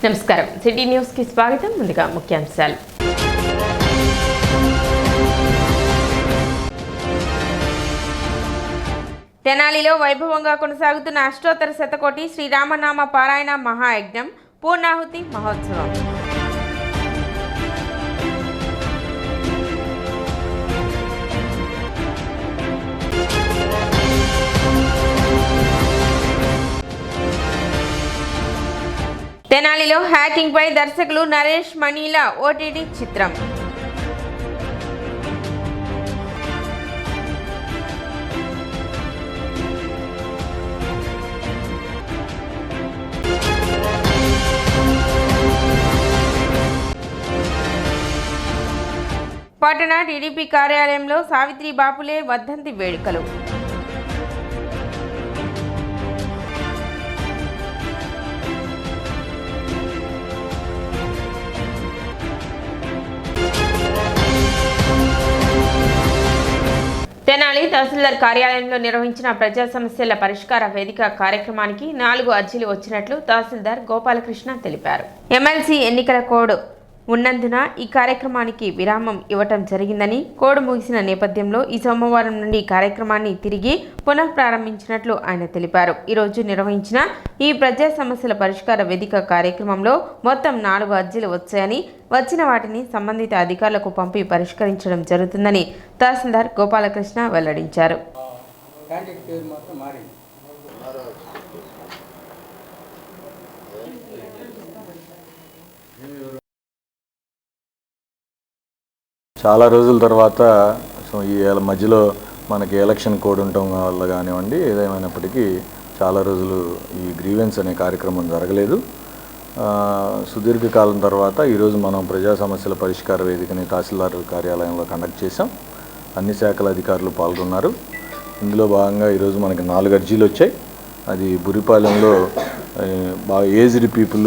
నమస్కారం city news కి స్వాగతం. ముందుగా ముఖ్యాంశాలు. తెనాలిలో వైభవంగా కొనసాగుతున్న అష్టోత్తర శతకోటి శ్రీరామనామ పారాయణ మహాయజ్ఞం పూర్ణాహుతి మహోత్సవం. తెనాలిలో హ్యాకింగ్ పై దర్శకులు నరేష్ మణిల ఓటీటీ చిత్రం. పట్టణ టీడీపీ కార్యాలయంలో సావిత్రి బాపులే వర్ధంతి వేడుకలు. తెనాలి తహసీల్దార్ కార్యాలయంలో నిర్వహించిన ప్రజా సమస్యల పరిష్కార వేదిక కార్యక్రమానికి 4 అర్జీలు వచ్చినట్లు తహసీల్దార్ గోపాలకృష్ణ తెలిపారు. ఎమ్మెల్సీ ఎన్నికల కోడ్ ఉన్నందున ఈ కార్యక్రమానికి విరామం ఇవ్వటం జరిగిందని, కోడ్ ముగిసిన నేపథ్యంలో ఈ సోమవారం నుండి కార్యక్రమాన్ని తిరిగి పునఃప్రారంభించినట్లు ఆయన తెలిపారు. ఈరోజు నిర్వహించిన ఈ ప్రజా సమస్యల పరిష్కార వేదిక కార్యక్రమంలో మొత్తం 4 అర్జీలు వచ్చాయని, వచ్చిన వాటిని సంబంధిత అధికారులకు పంపి పరిష్కరించడం జరుగుతుందని తహసీల్దార్ గోపాలకృష్ణ వెల్లడించారు. చాలా రోజుల తర్వాత ఈ మధ్యలో మనకి ఎలక్షన్ కోడ్ ఉండటం వల్ల కానివ్వండి, ఏదేమైనప్పటికీ చాలా రోజులు ఈ గ్రీవెన్స్ అనే కార్యక్రమం జరగలేదు. సుదీర్ఘకాలం తర్వాత ఈరోజు మనం ప్రజా సమస్యల పరిష్కార వేదికని తహసీల్దార్ కార్యాలయంలో కండక్ట్ చేశాం. అన్ని శాఖల అధికారులు పాల్గొన్నారు. ఇందులో భాగంగా ఈరోజు మనకి 4 అర్జీలు వచ్చాయి. అది బురిపాలెంలో బాగా ఏజ్డ్ పీపుల్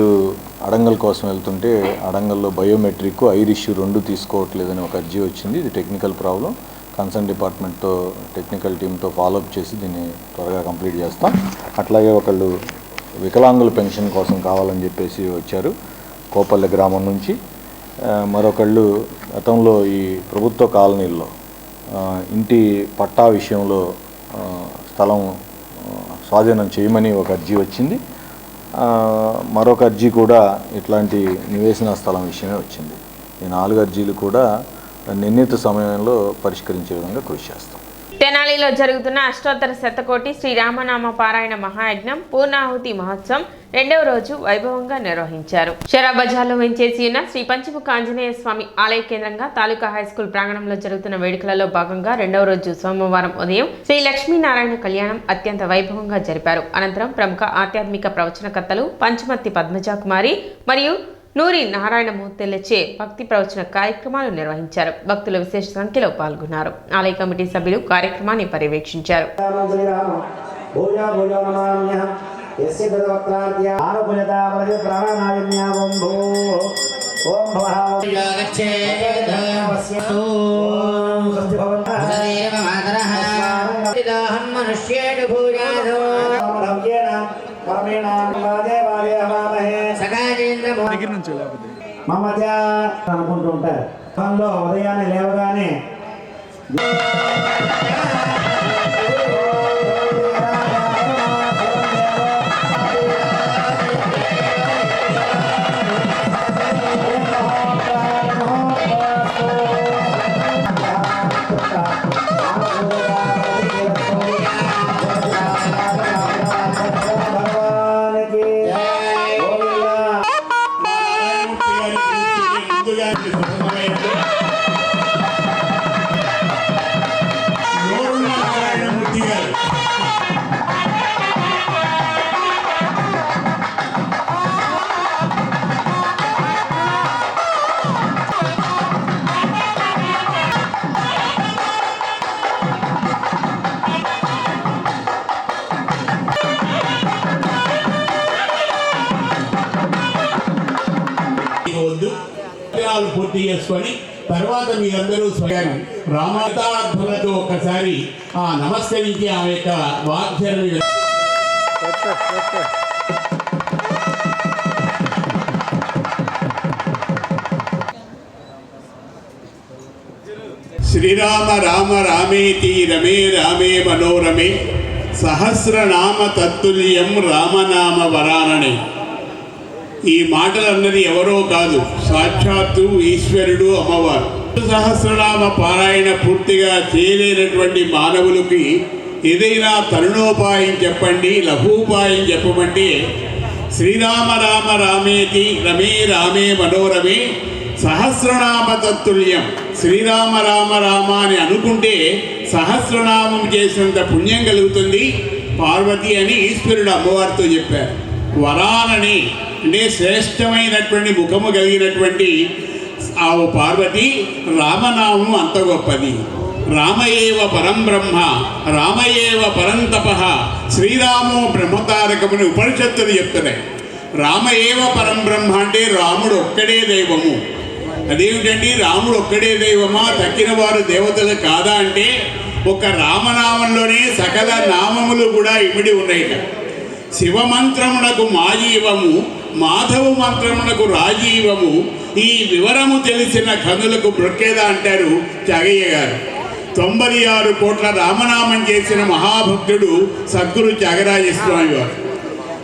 అడంగల్ కోసం వెళ్తుంటే అడంగల్లో బయోమెట్రిక్ ఐరిష్ 2 తీసుకోవట్లేదని ఒక అర్జీ వచ్చింది. ఇది టెక్నికల్ ప్రాబ్లం. కన్సర్న్ డిపార్ట్మెంట్తో టెక్నికల్ టీంతో ఫాలోఅప్ చేసి దీన్ని త్వరగా కంప్లీట్ చేస్తాం. అట్లాగే ఒకళ్ళు వికలాంగుల పెన్షన్ కోసం కావాలని చెప్పేసి వచ్చారు కోపల్లె గ్రామం నుంచి. మరొకళ్ళు గతంలో ఈ ప్రభుత్వ కాలనీల్లో ఇంటి పట్టా విషయంలో స్థలం స్వాధీనం చేయమని ఒక అర్జీ వచ్చింది. మరొక అర్జీ కూడా ఇట్లాంటి నివేశన స్థలం విషయమే వచ్చింది. ఈ 4 అర్జీలు కూడా నిర్ణీత సమయంలో పరిష్కరించే విధంగా కృషి చేస్తాం. తెనాలిలో జరుగుతున్న అష్టోత్తర శతకోటి శ్రీరామనామ పారాయణ మహాయజ్ఞం పూర్ణాహుతి మహోత్సవం 2వ రోజు వైభవంగా నిర్వహించారు. షరాబజార్లో వెంచేసి ఉన్న శ్రీ పంచముఖ ఆంజనేయ స్వామి ఆలయ కేంద్రంగా తాలూకా హైస్కూల్ ప్రాంగణంలో జరుగుతున్న వేడుకలలో భాగంగా 2వ రోజు సోమవారం ఉదయం శ్రీ లక్ష్మీనారాయణ కళ్యాణం అత్యంత వైభవంగా జరిపారు. అనంతరం ప్రముఖ ఆధ్యాత్మిక ప్రవచనకర్తలు పంచమర్తి పద్మజాకుమారి మరియు నూరి నారాయణమూర్తిలచే భక్తి ప్రవచన కార్యక్రమాలు నిర్వహించారు. భక్తులు విశేష సంఖ్యలో పాల్గొన్నారు. ఆలయ కమిటీ సభ్యులు కార్యక్రమాన్ని పర్యవేక్షించారు. మధ్య అనుకుంటూ ఉంటారు. ఉదయాన్నే లేవగానే పూర్తి చేసుకొని తర్వాత మీరందరూ స్వయం రామార్థులతో ఒకసారి నమస్కరించి ఆమె యొక్క వాక్యాలను శ్రీరామ రామ రామేతి రమే రామే మనోరమే సహస్రనామ తత్తుల్యం రామనామ వరాననే. ఈ మాటలన్నది ఎవరో కాదు, సాక్షాత్తు ఈశ్వరుడు అమ్మవారు. సహస్రనామ పారాయణ పూర్తిగా చేయలేనటువంటి మానవులకి ఏదైనా తరుణోపాయం చెప్పండి, లఘూపాయం చెప్పమంటే శ్రీరామ రామ రామేతి రమే రామే మనోరమే సహస్రనామ తత్తుల్యం. శ్రీరామ రామ రామ అని అనుకుంటే సహస్రనామం చేసినంత పుణ్యం కలుగుతుంది పార్వతి అని ఈశ్వరుడు అమ్మవారితో చెప్పారు. వరాలని అంటే శ్రేష్టమైనటువంటి ముఖము కలిగినటువంటి ఆ పార్వతి రామనామం అంత గొప్పది. రామయేవ పరం బ్రహ్మ రామయేవ పరం తపః శ్రీరామో బ్రహ్మతారకమని ఉపనిషత్తులు చెప్తున్నాయి. రామయేవ పరం బ్రహ్మ అంటే రాముడు ఒక్కడే దైవము. అదేమిటండి రాముడు ఒక్కడే దైవమా, తక్కిన వారు దేవతలు కాదా అంటే ఒక రామనామంలోనే సకల నామములు కూడా ఇమిడి ఉన్నాయి. శివమంత్రమునకు మాజీవము, మాధవ మంత్రమునకు రాజీవము, ఈ వివరము తెలిసిన కనులకు బ్రొక్కేదా అంటారు త్యాగయ్య గారు. 96 కోట్ల రామనామం చేసిన మహాభక్తుడు సద్గురు త్యాగరాజస్వామి వారు.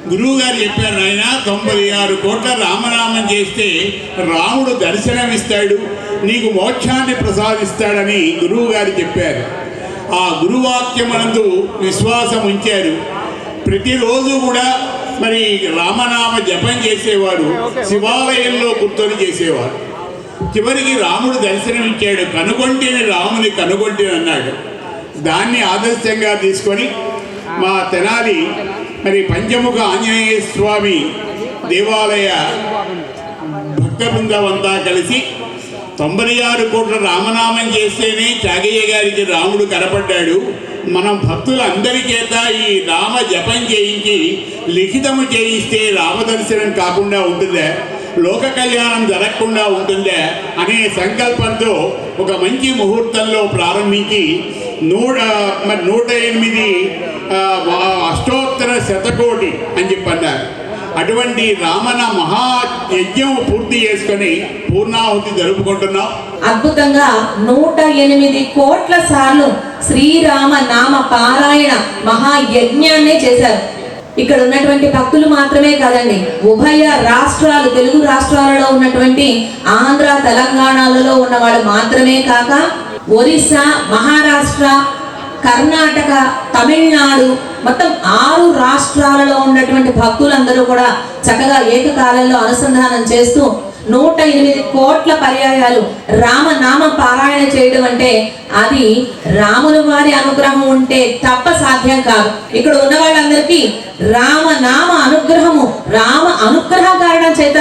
గురువు గారు చెప్పారు, ఆయన 96 కోట్ల రామనామం చేస్తే రాముడు దర్శనమిస్తాడు, నీకు మోక్షాన్ని ప్రసాదిస్తాడని గురువు గారు చెప్పారు. ఆ గురువాక్యమునందు విశ్వాసం ఉంచారు. ప్రతిరోజు కూడా మరి రామనామ జపం చేసేవారు, శివాలయంలో కూర్చొని చేసేవారు. చివరికి రాముడు దర్శనమిచ్చాడు. కనుగొంటిని రాముని కనుగొంటిని అన్నాడు. దాన్ని ఆదర్శంగా తీసుకొని మా తెనాలి మరి పంచముఖ ఆంజనేయ స్వామి దేవాలయ భక్త బృందం అంతా కలిసి 96 కోట్ల రామనామం చేస్తేనే త్యాగయ్య గారికి రాముడు కనపడ్డాడు. మనం భక్తులందరి చేత ఈ రామ జపం చేయించి లిఖితము చేయిస్తే రామదర్శనం కాకుండా ఉంటుందా, లోక కళ్యాణం జరగకుండా ఉంటుందా అనే సంకల్పంతో ఒక మంచి ముహూర్తంలో ప్రారంభించి 108 అష్టోత్తర శతకోటి అని చెప్పన్నారు. అటువంటి రామన మహాయజ్ఞం పూర్తి చేసుకొని పూర్ణాహుతి జరుపుకుంటున్నాం. అద్భుతంగా 108 కోట్ల సార్లు శ్రీరామ నామ పారాయణ మహాయజ్ఞాన్నే చేశారు. ఇక్కడ ఉన్నటువంటి భక్తులు మాత్రమే కాదండి, ఉభయ రాష్ట్రాలు, తెలుగు రాష్ట్రాలలో ఉన్నటువంటి ఆంధ్ర తెలంగాణలలో ఉన్న వాళ్ళు మాత్రమే కాక ఒరిస్సా, మహారాష్ట్ర, కర్ణాటక, తమిళనాడు మొత్తం 6 రాష్ట్రాలలో ఉన్నటువంటి భక్తులందరూ కూడా చక్కగా ఏకకాలంలో అనుసంధానం చేస్తూ 108 కోట్ల పర్యాయాలు రామనామ పారాయణ చేయడం అంటే అది రాముల వారి అనుగ్రహం ఉంటే తప్ప సాధ్యం కాదు. ఇక్కడ ఉన్న వాళ్ళందరికీ రామనామ అనుగ్రహము, రామ అనుగ్రహ కారణం చేత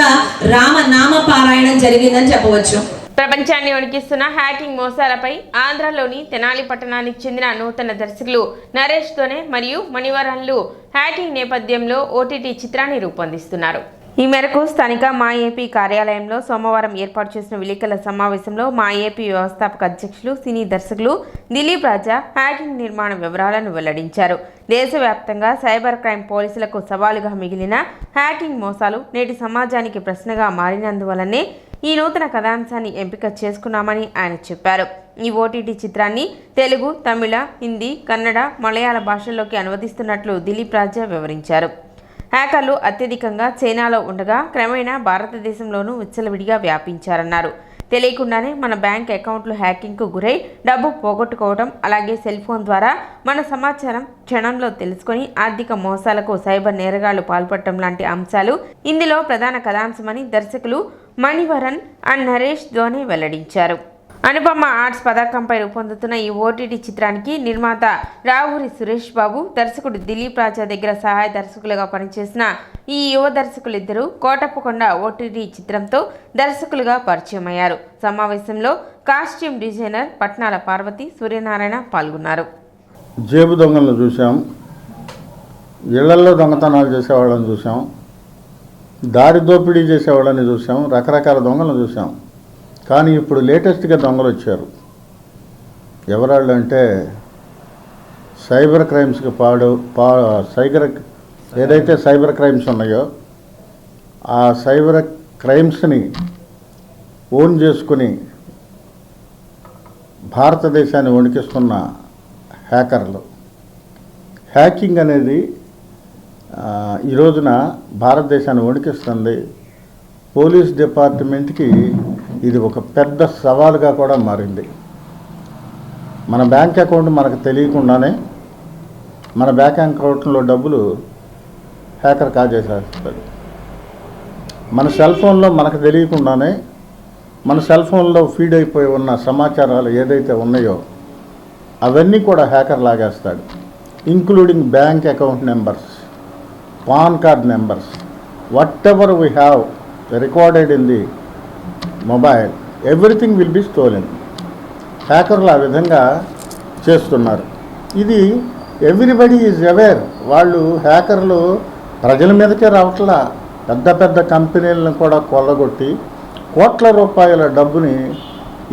రామనామ పారాయణం జరిగిందని చెప్పవచ్చు. ప్రపంచాన్ని వణికిస్తున్న హ్యాకింగ్ మోసాలపై ఆంధ్రలోని తెనాలి పట్టణానికి చెందిన నూతన దర్శకులు నరేష్ దోనే మరియు మణివరన్లు హ్యాకింగ్ నేపథ్యంలో ఓటీటీ చిత్రాన్ని రూపొందిస్తున్నారు. ఈ మేరకు స్థానిక మా ఏపీ కార్యాలయంలో సోమవారం ఏర్పాటు చేసిన విలేకరుల సమావేశంలో మా ఏపీ వ్యవస్థాపక అధ్యక్షులు, సినీ దర్శకులు దిలీప్ రాజా హ్యాకింగ్ నిర్మాణ వివరాలను వెల్లడించారు. దేశవ్యాప్తంగా సైబర్ క్రైమ్ పోలీసులకు సవాలుగా మిగిలిన హ్యాకింగ్ మోసాలు నేటి సమాజానికి ప్రశ్నగా మారినందువల్లనే ఈ నూతన కథాంశాన్ని ఎంపిక చేసుకున్నామని ఆయన చెప్పారు. ఈ ఓటీటీ చిత్రాన్ని తెలుగు, తమిళ, హిందీ, కన్నడ, మలయాళ భాషల్లోకి అనువదిస్తున్నట్లు దిలీప్ రాజా వివరించారు. హ్యాకర్లు అత్యధికంగా చైనాలో ఉండగా క్రమేణా భారతదేశంలోనూ విచ్చలవిడిగా వ్యాపించారన్నారు. తెలియకుండానే మన బ్యాంక్ అకౌంట్లు హ్యాకింగ్కు గురై డబ్బు పోగొట్టుకోవడం, అలాగే సెల్ ఫోన్ ద్వారా మన సమాచారం క్షణంలో తెలుసుకొని ఆర్థిక మోసాలకు సైబర్ నేరగాళ్లు పాల్పడటం లాంటి అంశాలు ఇందులో ప్రధాన కథాంశమని దర్శకులు మణివరన్ అండ్ నరేష్ దోనే వెల్లడించారు. అనుపమ ఆర్ట్స్ పతాకంపై రూపొందుతున్న ఈ ఓటీటీ చిత్రానికి నిర్మాత రావూరి సురేష్ బాబు, దర్శకుడు దిలీప్ రాజా దగ్గర సహాయ దర్శకులుగా పనిచేసిన ఈ యువ దర్శకులిద్దరూ కోటప్పకొండ ఓటీటీ చిత్రంతో దర్శకులుగా పరిచయం అయ్యారు. సమావేశంలో కాస్ట్యూమ్ డిజైనర్ పట్నాల పార్వతి, సూర్యనారాయణ పాల్గొన్నారు. జేబు దొంగలను చూసాం, ఇళ్లల్లో దొంగతనాలు చేసేవాళ్ళని చూసాం, దారి దోపిడీ చేసేవాళ్ళని చూసాం, రకరకాల దొంగలను చూసాం. కానీ ఇప్పుడు లేటెస్ట్గా దొంగలు వచ్చారు. ఎవరాళ్ళు అంటే సైబర్ క్రైమ్స్కి ఏదైతే సైబర్ క్రైమ్స్ ఉన్నాయో ఆ సైబర్ క్రైమ్స్ని ఓన్ చేసుకుని భారతదేశాన్ని వణికిస్తున్న హ్యాకర్లు. హ్యాకింగ్ అనేది ఈ రోజున భారతదేశాన్ని వణికిస్తుంది. పోలీస్ డిపార్ట్మెంట్కి ఇది ఒక పెద్ద సవాలుగా కూడా మారింది. మన బ్యాంక్ అకౌంట్ మనకు తెలియకుండానే మన బ్యాంక్ అకౌంట్లో డబ్బులు హ్యాకర్ కాజేసేస్తాడు. మన సెల్ ఫోన్లో మనకు తెలియకుండానే మన సెల్ ఫోన్లో ఫీడ్ అయిపోయి ఉన్న సమాచారాలు ఏదైతే ఉన్నాయో అవన్నీ కూడా హ్యాకర్ లాగేస్తాడు. Including bank account numbers, PAN card numbers, whatever we have recorded in the mobile, everything will be stolen. హ్యాకర్లు ఆ విధంగా చేస్తున్నారు. ఇది ఎవ్రీబడి ఈజ్ అవేర్. వాళ్ళు హ్యాకర్లు ప్రజల మీదకే రావట్లా, పెద్ద పెద్ద కంపెనీలను కూడా కొల్లగొట్టి కోట్ల రూపాయల డబ్బుని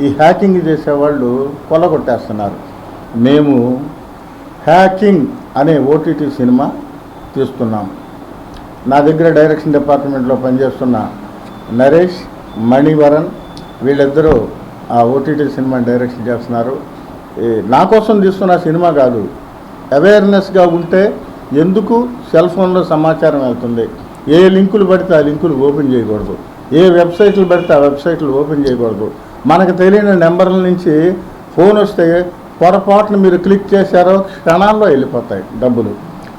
ఈ హ్యాకింగ్ చేసేవాళ్ళు కొల్లగొట్టేస్తున్నారు. మేము హ్యాకింగ్ అనే ఓటీటీ సినిమా తీస్తున్నాం. నా దగ్గర డైరెక్షన్ డిపార్ట్మెంట్లో పనిచేస్తున్న నరేష్, మణివరన్ వీళ్ళిద్దరూ ఆ ఓటీటీ సినిమా డైరెక్షన్ చేస్తున్నారు. నా కోసం తీస్తున్న సినిమా కాదు, అవేర్నెస్గా ఉంటే ఎందుకు సెల్ ఫోన్లో సమాచారం వెళ్తుంది, ఏ లింకులు పడితే ఆ లింకులు ఓపెన్ చేయకూడదు, ఏ వెబ్సైట్లు పడితే ఆ వెబ్సైట్లు ఓపెన్ చేయకూడదు. మనకు తెలియని నెంబర్ల నుంచి ఫోన్ వస్తే పొరపాటున మీరు క్లిక్ చేశారో క్షణాల్లో వెళ్ళిపోతాయి డబ్బులు.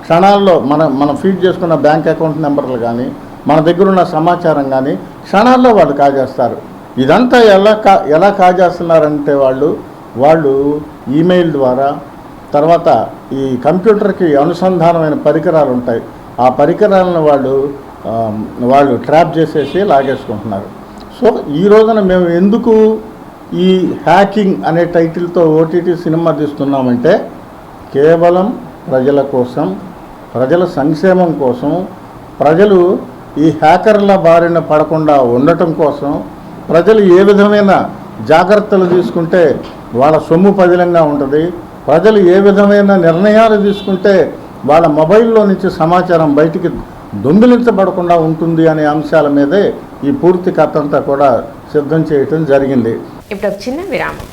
క్షణాల్లో మనం ఫీడ్ చేసుకున్న బ్యాంక్ అకౌంట్ నెంబర్లు కానీ మన దగ్గర ఉన్న సమాచారం కానీ క్షణాల్లో వాళ్ళు కాజేస్తారు. ఇదంతా ఎలా కాజేస్తున్నారంటే వాళ్ళు ఈమెయిల్ ద్వారా, తర్వాత ఈ కంప్యూటర్కి అనుసంధానమైన పరికరాలు ఉంటాయి, ఆ పరికరాలను వాళ్ళు ట్రాప్ చేసేసి లాగేసుకుంటున్నారు. సో ఈ రోజున మేము ఎందుకు ఈ హ్యాకింగ్ అనే టైటిల్తో ఓటీటీ సినిమా తీస్తున్నామంటే కేవలం ప్రజల కోసం, ప్రజల సంక్షేమం కోసం, ప్రజలు ఈ హ్యాకర్ల బారిన పడకుండా ఉండటం కోసం, ప్రజలు ఏ విధమైన జాగ్రత్తలు తీసుకుంటే వాళ్ళ సొమ్ము పదిలంగా ఉంటుంది, ప్రజలు ఏ విధమైన నిర్ణయాలు తీసుకుంటే వాళ్ళ మొబైల్లో నుంచి సమాచారం బయటికి దొంగిలించబడకుండా ఉంటుంది అనే అంశాల మీదే ఈ పూర్తి కథ అంతా కూడా సిద్ధం చేయటం జరిగింది. ఇప్పుడు ఒక చిన్న విరామం.